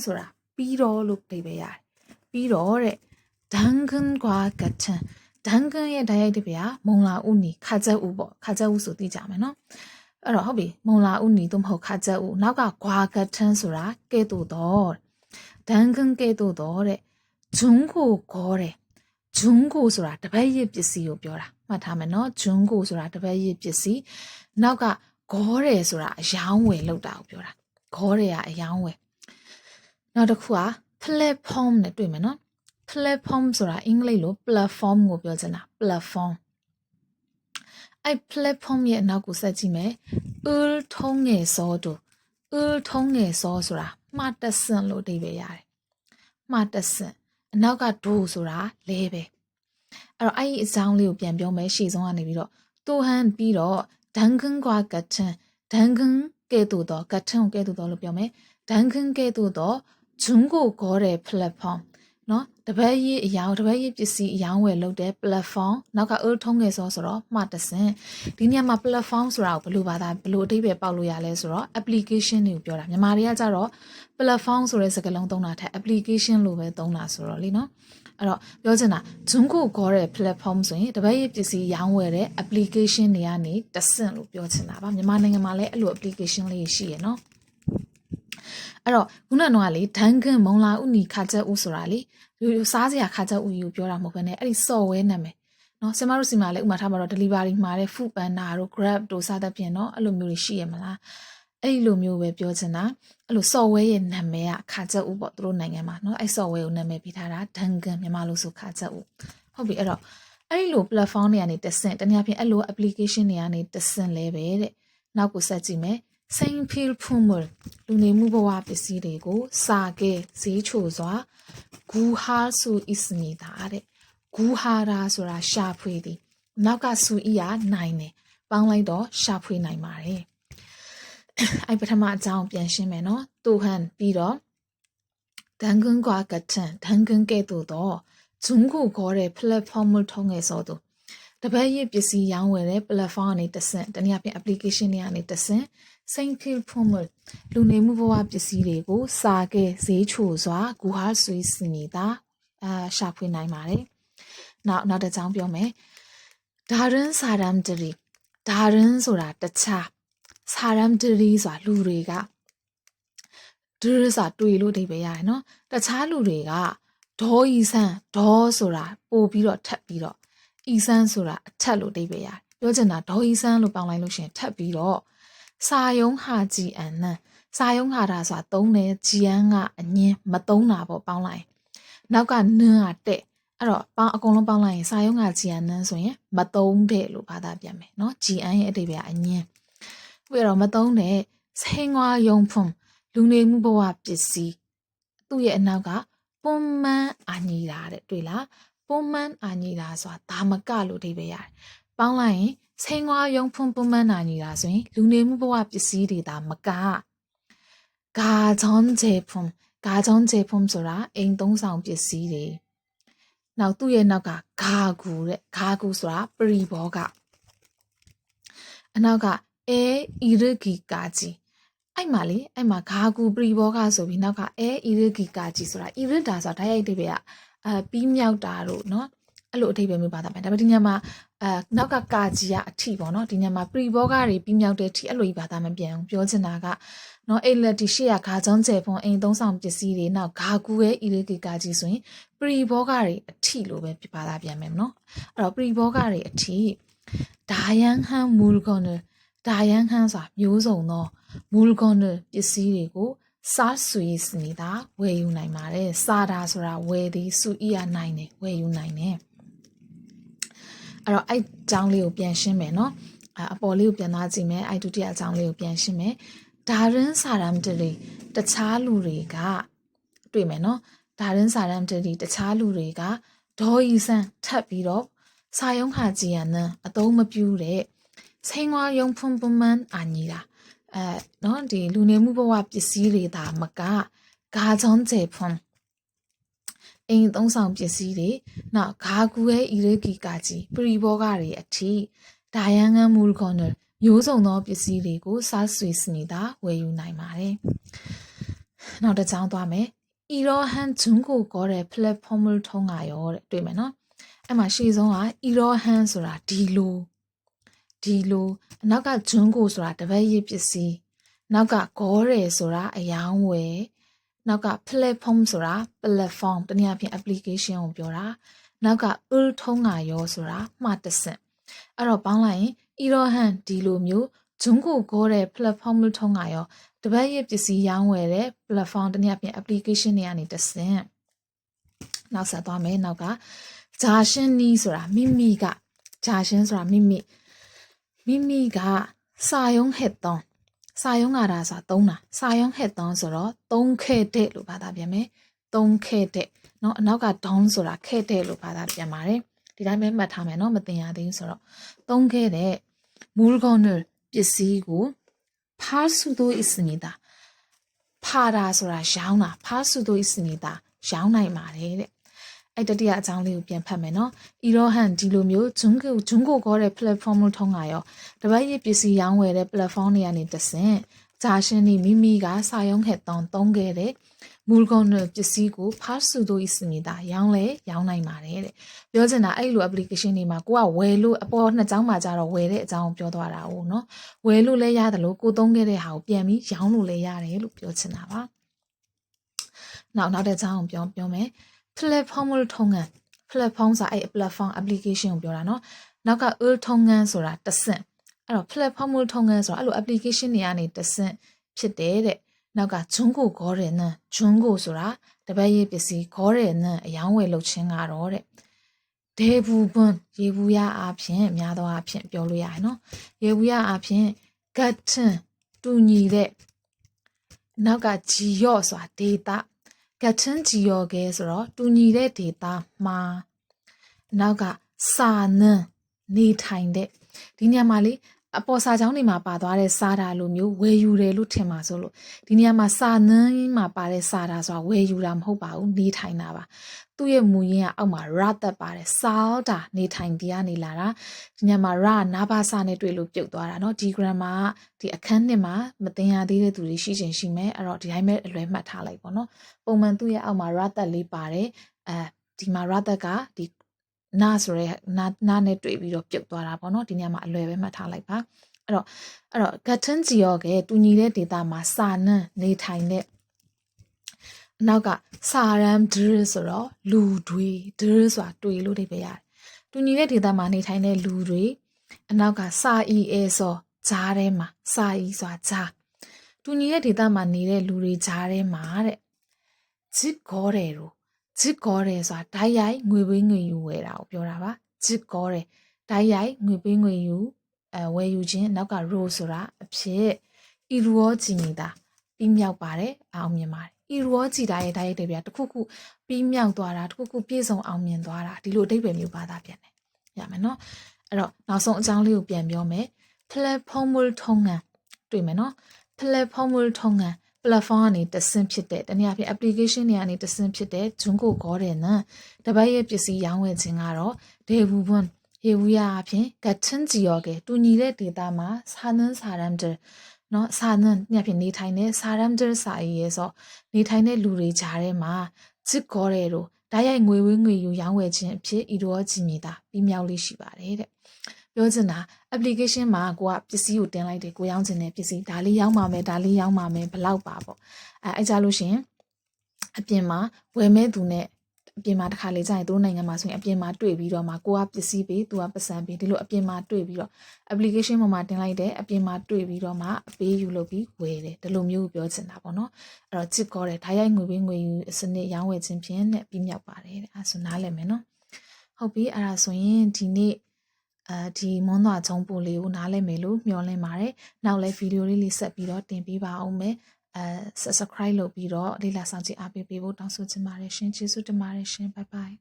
ဆိုတာပြီးတော့လို့အဓိပ္ပာယ်ရတယ်ပြီးတော့တဲ့당근과 같은 당근ရဲ့ဓာတ်ရိုက်အဓိပ္ပာယ်ကမုံလာဥနီခါချက်ဥပေါ့ခါချက်ဥဆိုသိကြမယ်နော်အဲ့တော့ဟုတ်ပြီမုံလာဥနီသို့မဟုတ်ခါချက်ဥနောက်ကကွာကထန်းဆိုတာကဲ့သို့တော့당근ကဲ့သို့တော့တဲ့ဂျွန်းကိုခေါ်တယ်ဂျွန်းကိုဆိုတာတပတ်ရစ်ပစ္စည်းကိုပြောတာမှတ်ထားမယ်နော်ဂျွန်းကိုဆိုတာတပတ်ရစ်ပစ္စည်းနောက်ကခေါ်တယ်ဆိုတာအယောင်းဝယ်လောက်တာကိုပြောတာခေါ်တယ်ကအယောင်းဝယ်နောက်တစ်ခုက platform နဲ့တွေ့မယ်နော် platform ဆိုတာအင်္ဂလိပ်လို platform ကိုပြောချင်တာ platform အဲ့ platform ရဲ့အနောက်ကိုဆက်ကြည့်မယ် ul통에서도 ul통에서ဆိုတာမှတ်တဆင့်လို့အဓိပ္ပာယ်ရတယ်မှတ်တဆင့်အနောက်ကဒိုဆိုတာလဲပဲအဲ့တော့အဲ့ဒီအကြောင်းလေးကိုပြန်ပြောမယ်ရှေ့ဆုံးကနေပြီးတော့တိုဟန်ပြီးတော့당근과 같은 당근ကဲ့သို့သော 같은 ကဲ့သို့သောလို့ပြောမယ်당근ကဲ့သို့သော중고 거래 플랫폼နော်တပတ်ရအယောင်တပတ်ရပစ္စည်းအယောင်ဝယ်လုပ်တဲ့ platform နောက်က ul통에서ဆိုတော့မှတ်တဆင့်ဒီနေရာမှာ platform ဆိုတာကိုဘယ်လိုဘာသာဘယ်လိုအဓိပ္ပာယ်ပေါက်လို့ရလဲဆိုတော့ application တွေကိုပြောတာမြန်မာတွေကကြတော့ platform ဆိုတဲ့စကားလုံးသုံးတာထက် application လို့ပဲသုံးတာဆိုတော့လीနော်အဲ့တော့ပြောချင်တာဂျွန်းကိုခေါ်တဲ့ platform ဆိုရင်တပတ်ရပစ္စည်းရောင်းဝယ်တဲ့ application တွေကနေတဆင့်လို့ပြောချင်တာပါမြန်မာနိုင်ငံမှာလည်းအဲ့လို application လေးရှိရနော်အဲ့တော့ခုနကတော့လေ당근မုံလာဥနီခါချက်ဥဆိုတာလေစားစရာခါချက်ဥကိုပြောတာမဟုတ်ဘဲနဲ့အဲ့ဒီ software နာမည်နော်ဆင်မတို့စီမှာလည်းဥမာထားမှာတော့ delivery မှာတဲ့ food panda တို့ grab တို့စသဖြင့်နော်အဲ့လိုမျိုးတွေရှိရမလားအဲ့ဒီလိုမျိုးပဲပြောချင်တာအဲ့လို software ရဲ့နာမည်ကခါချက်ဥပေါ့သူတို့နိုင်ငံမှာနော်အဲ့ software ကိုနာမည်ပေးထားတာ당근မြန်မာလိုဆိုခါချက်ဥဟုတ်ပြီအဲ့တော့အဲ့ဒီလို platform တွေကနေတဆင့်တနည်းအားဖြင့်အဲ့လို application တွေကနေတဆင့်လဲပဲတဲ့နောက်ကိုဆက်ကြည့်မယ်생필품을လူနေမှုဘဝပစ္စည်းတွေကိုစာကဲဈေးချိုစွာ구할 수 있습니다တဲ့구하라ဆိုတာရှာဖွေသည်နောက်ကစူဤရနိုင်တယ်ပေါင်းလိုက်တော့ရှာဖွေနိုင်ပါတယ်အဲ့ပထမအကြောင်းပြန်ရှင်းမယ်နော်တူဟန်ပြီးတော့당근과 같은 당근ကဲ့သို့သော중고 거래 플랫폼을 통해서도တပတ်ရပစ္စည်းရောင်းဝယ်တဲ့ platform ကနေတဆင့်တနည်းအားဖြင့် application တွေကနေတဆင့်생필품을လူနေမှုဘဝပစ္စည်းတွေကိုစာကဲဈေးချိုစွာ구할 수 있습니다ရှာဖွေနိုင်ပါတယ်နောက်တစ်ကြောင်းပြောမယ်다른 사람들이 다른ဆိုတာတခြား사람들이ဆိုတာလူတွေကဆိုတာတွေ့လို့အဓိပ္ပာယ်ရတယ်နော်တခြားလူတွေကဒေါ်ဤဆန်းဒေါ်ဆိုတာပို့ပြီးတော့ထပ်ပြီးတော့ဤဆန်းဆိုတာအထက်လို့အဓိပ္ပာယ်ရတယ်ပြောချင်တာဒေါ်ဤဆန်းလို့ပေါင်းလိုက်လို့ရှိရင်ထပ်ပြီးတော့စာယုံဟာဂျီအန်နန်စာယုံဟာတာဆိုတာသုံးတယ်ဂျီအန်ကအငင်းမသုံးတာပေါ့ပေါင်းလိုက်ရင်နောက်ကနန်းကတဲ့အဲ့တော့ပေါင်းအကုန်လုံးပေါင်းလိုက်ရင်စာယုံကဂျီအန်နန်ဆိုရင်မသုံးတဲ့လို့ဘာသာပြန်မယ်နော်ဂျီအန်ရဲ့အဓိပ္ပာယ်အငင်းပြီးတော့မသုံးတဲ့ဆေးငွားယုံဖုံလူနေမှုဘဝပစ္စည်းသူ့ရဲ့အနောက်ကပုံမှန်အာညီတာတဲ့တွေ့လားပုံမှန်အာညီတာဆိုတာဒါမကလို့အဓိပ္ပာယ်ရတယ်ပေါင်းလိုက်ရင်ဆေးငွားယုံဖုံပုံမှန်အာညီတာဆိုရင်လူနေမှုဘဝပစ္စည်းတွေဒါမက가전제품ဆိုတာအိမ်သုံးဆောင်ပစ္စည်းတွေနောက်သူ့ရဲ့နောက်ကဂါဂူတဲ့ဂါဂူဆိုတာပရိဘောဂအနောက်ကအဲဣရဂီကာကြီးအဲ့မှာလေအဲ့မှာဂါဂူပရိဘောဂဆိုပြီးနောက်ကအဲဣရဂီကာကြီးဆိုတာဣရဒါဆိုတာဓာတ်ရိုက်အဓိပ္ပာယ်ကပြီးမြောက်တာတို့နော်အဲ့လိုအဓိပ္ပာယ်မျိုးပါတာပဲဒါပေမဲ့ဒီညမှာနောက်ကကာကြီးကအထိပေါ့နော်ဒီညမှာပရိဘောဂတွေပြီးမြောက်တဲ့အထိအဲ့လိုကြီးပါတာမပြန်ဘူးပြောချင်တာကနော်အဲ့လက်တီရှေ့ကဂါကြောင်းကျဲဖုံအိမ်သုံးဆောင်ပစ္စည်းတွေနောက်ဂါကူရဲ့ဣရဂီကာကြီးဆိုရင်ပရိဘောဂတွေအထိလိုပဲပြပါတာပြန်မယ်နော်အဲ့တော့ပရိဘောဂတွေအထိဒါယန်ဟန်မူလကွန်ဒါယန်ဟန်ဆိုတာမျိုးစုံသောမူလကွန်ပစ္စည်းတွေကိုစားဆွေးစနေတာဝယ်ယူနိုင်ပါတယ်စားတာဆိုတာဝယ်သည်စုဤရနိုင်တယ်ဝယ်ယူနိုင်တယ်အဲ့တော့အဲ့အကြောင်းလေးကိုပြန်ရှင်းမယ်နော်အပေါ်လေးကိုပြန်သွားကြည့်မယ်အဲ့ဒုတိယအကြောင်းလေးကိုပြန်ရှင်းမယ်다른 사람들이တခြားလူတွေကတွေ့မယ်နော်다른 사람들이တခြားလူတွေကဒေါ်ဤဆန်းထပ်ပြီးတော့စာယုံဟာကြည်ရနအသုံးမပြုတဲ့생활용품뿐만 아니라နော်ဒီလူနေမှုဘဝပစ္စည်းတွေဒါမက가전제품အိမ်သုံးဆောင်ပစ္စည်းတွေနောက်ဂါကူရဲ့ဣရဂီကာကြီးပရိဘောဂတွေအထိဒါယန်ငန်းမူလကွန်မျိုးစုံသောပစ္စည်းတွေကိုစားဆွေးစနေတာဝယ်ယူနိုင်ပါတယ် နောက်တစ်ကြောင်းသွားမယ်အီရောဟန်ဂျွန်းကိုကောတဲ့ platform ထုံးကရောတဲ့တွေ့မယ်နော်အဲ့မှာရှေ့ဆုံးကအီရောဟန်ဆိုတာဒီလိုအနောက်ကဂျွန်းကိုဆိုတာတပတ်ရပစ္စည်းနောက်ကဂေါ်ရဲဆိုတာအယောင်းဝယ်နောက်က platform ဆိုတာ platform တနည်းအားဖြင့် application ကိုပြောတာနောက်က ul ထုံးကရောဆိုတာမှားတဆင့်အဲ့တော့ပေါင်းလိုက်ရင်အီရောဟန်ဒီလိုမျိုးဂျွန်းကိုကောတဲ့ platform ထုံးကရောတပတ်ရပစ္စည်းရောင်းဝယ်တဲ့ platform တနည်းအားဖြင့် application တွေကနေတဆင့်နောက်ဆက်သွားမယ်နောက်ကဂျာရှင်းနီးဆိုတာမိမိကဂျာရှင်းဆိုတာမိမိကစာယုံဟက်တောင်းစာယုံကတာဆိုတာသုံးတာစာယုံဟက်တောင်းဆိုတော့သုံးခဲ့တဲ့လို့ဘာသာပြန်မယ်သုံးခဲ့တဲ့เนาะအနောက်က down ဆိုတာခဲ့တဲ့လို့ဘာသာပြန်ပါတယ်ဒီတိုင်းပဲမှတ်ထားမယ်เนาะမတင်ရသေးဘူးဆိုတော့သုံးခဲ့တဲ့물건을ပစ္စည်းကို팔수도 있습니다 파라ဆိုတာရောင်းတာ팔수도 있습니다ရောင်းနိုင်ပါတယ်တဲ့အဲ့တတိယအကြောင်းလေးကိုပြန်ဖတ်မယ်နော်အီရောဟန်ဒီလိုမျိုးဂျွန်းကိုခေါ်တဲ့ platform လို့ထုံးတာရောတပတ်ရပစ္စည်းရောင်းဝယ်တဲ့ platform တွေကနေတဆင့်ဂျာရှင်းနေမိကစာယုံခဲ့သုံးခဲ့တဲ့물건을ပစ္စည်းကို팔수도 있습니다ရောင်းနိုင်ပါတယ်တဲ့ပြောချင်တာအဲ့လို application တွေမှာကိုကဝယ်လို့အပေါ်နှစ်ကြောင်းမှာကြတော့ဝယ်တဲ့အကြောင်းပြောသွားတာဟုတ်နော်ဝယ်လို့လည်းရတယ်လို့ကိုသုံးခဲ့တဲ့ဟာကိုပြန်ပြီးရောင်းလို့လည်းရတယ်လို့ပြောချင်တာပါနောက်တဲ့အကြောင်းကိုပြောမယ်platform ထုံးငန်း platform ဆိုတာအဲ့ platform application ကိုပြောတာเนาะနောက်က ul ထုံးငန်းဆိုတာတဆင့်အဲ့တော့ platform ထုံးငန်းဆိုတာအဲ့လို application တွေကနေတဆင့်ဖြစ်တယ်တဲ့နောက်ကဂျွန်းကိုခေါ်တယ်နန်းဂျွန်းကိုဆိုတာတပတ်ရပစ္စည်းခေါ်တယ်နန်းအယောင်းဝယ်လုပ်ခြင်းကတော့တဲ့ဒေဘူးပွန်းရေဘူးရအားဖြင့်များသောအားဖြင့်ပြောလို့ရတယ်เนาะရေဘူးရအားဖြင့်ဂတ်ထန်တူညီတဲ့နောက်ကဂျီယော့ဆိုတာဒေတာကထန်းဂျီယောကဲဆိုတော့တူညီတဲ့ဒေတာမှာနောက်ကစာနန်းနေထိုင်တဲ့ဒီနေရာမှာလေအပေါ်စာကြောင်းတွေမှာပါသွားတဲ့စာတာလိုမျိုးဝယ်ယူတယ်လို့ထင်ပါဆိုလို့ဒီနေရာမှာစာနန်းမှာပါတဲ့စာတာဆိုတာဝယ်ယူတာမဟုတ်ပါဘူးနေထိုင်တာပါသူ့ရဲ့မူရင်းကအောက်မှာရသက်ပါတယ်စာတာနေထိုင်ဒီကနေလာတာဒီနေရာမှာရနာဘာစာနဲ့တွေ့လို့ပြုတ်သွားတာเนาะဒီ grammar ကဒီအခန်းနှစ်မှာမသင်ရသေးတဲ့သူတွေရှိချင်ရှိမယ်အဲ့တော့ဒီတိုင်းပဲအလွဲမှတ်ထားလိုက်ပေါ့เนาะပုံမှန်သူ့ရဲ့အောက်မှာရသက်လေးပါတယ်ဒီမှာရသက်ကဒီနာဆိုရဲနာနဲ့တွေ့ပြီးတော့ပြုတ်သွားတာပေါ့နော်ဒီညမှာအလွယ်ပဲမှတ်ထားလိုက်ပါအဲ့တော့ဂတ်ထန်ဂျီယောကတူညီတဲ့ဒေတာမှာစာနန်းနေထိုင်တဲ့နောက်ကစာရမ်ဒရဆိုတော့လူတွေဒရဆိုတာတွေ့လို့ဒီပဲရတယ်တူညီတဲ့ဒေတာမှာနေထိုင်တဲ့လူတွေအနောက်ကစာအီအဲဆိုဂျားထဲမှာစာအီဆိုတာဂျားတူညီတဲ့ဒေတာမှာနေတဲ့လူတွေဂျားထဲမှာတဲ့ဂျစ်ခေါ်တယ်လို့ဂျစ်ကောတယ်ဆိုတာဓာတ်ရိုက်ငွေပေးငွေယူဝယ်တာကိုပြောတာပါဂျစ်ကောတယ်ဓာတ်ရိုက်ငွေပေးငွေယူဝယ်ယူခြင်းနောက်က row ဆိုတာအဖြစ်ဤရူရောကြည်နေတာပြီးမြောက်ပါတယ်အောင်မြင်ပါတယ်ဤရူရောကြည်တာရဲ့ဓာတ်ရိုက်တွေပြတခုခုပြီးမြောက်သွားတာတခုခုပြည့်စုံအောင်မြင်သွားတာဒီလိုအဓိပ္ပာယ်မျိုးပါတာပြန်တယ်ရမယ်နော်အဲ့တော့နောက်ဆုံးအကြောင်းလေးကိုပြန်ပြောမယ် platform ထုံးငန်းတွေ့မယ်နော် platform ထုံးငန်း platform ကနေတဆင့်ဖြစ်တဲ့တနည်းအားဖြင့် application တွေကနေတဆင့်ဖြစ်တဲ့ဂျွန်းကိုခေါ်တဲ့နံတပတ်ရဲ့ပစ္စည်းရောင်းဝယ်ခြင်းကတော့ဒေဘူးပွန်းရေဘူးရအဖြစ်ကထန်းဂျီယောကတူညီတဲ့ဒေတာမှာစာနန်းစာရမ်ဒ်နော်စာနန်းညဖြစ်နေထိုင်တဲ့စာရမ်ဒ်စာရေးရဲဆိုနေထိုင်တဲ့လူတွေကြားထဲမှာဂျစ်ခေါ်တဲ့တို့ဓာတ်ရိုက်ငွေဝင်းငွေယူရောင်းဝယ်ခြင်းအဖြစ်ဤတော့ကြည်မြတာပြီးမြောက်လေးရှိပါတယ်တဲ့ပြောချင်တာ application မှာကိုကပစ္စည်းကိုတင်လိုက်တယ်ကိုရောင်းချင်တဲ့ပစ္စည်းဒါလေးရောင်းပါမယ်ဒါလေးရောင်းပါမယ်ဘလောက်ပါပေါ့အဲ့ကြလို့ရှင်အပြင်မှာဝယ်မဲ့သူနဲ့အပြင်မှာတစ်ခါလေကြာရင်သူတို့နိုင်ငံမှာဆိုရင်အပြင်မှာတွေ့ပြီးတော့မှကိုကပစ္စည်းပေးသူကပတ်စံပေးဒီလိုအပြင်မှာတွေ့ပြီးတော့ application ပေါ်မှာတင်လိုက်တယ်အပြင်မှာတွေ့ပြီးတော့မှအပေးယူလုပ်ပြီးဝယ်တယ်ဒီလိုမျိုးပြောချင်တာပေါ့နော်အဲ့တော့ချစ်ကောတယ်ဓာတ်ရိုက်ငွေပေးငွေယူစနစ်ရောင်းဝယ်ခြင်းဖြင့်နဲ့ပြီးမြောက်ပါတယ်တဲ့အဲ့ဆိုနားလည်မယ်နော်ဟုတ်ပြီအဲ့ဒါဆိုရင်ဒီနေ့ဒီမွန်းသွားချုံပိုလေးကိုနားလည်မယ်လို့မျှော်လင့်ပါတယ်နောက်လည်းဗီဒီယိုလေးဆက်ပြီးတော့တင်ပေးပါအောင်မယ်subscribe လုပ်ပြီးတော့လေ့လာစောင့်ကြည့်အားပေးဖို့တောင်းဆိုချင်ပါတယ်ရှင်ကျေးဇူးတင်ပါတယ်ရှင် bye bye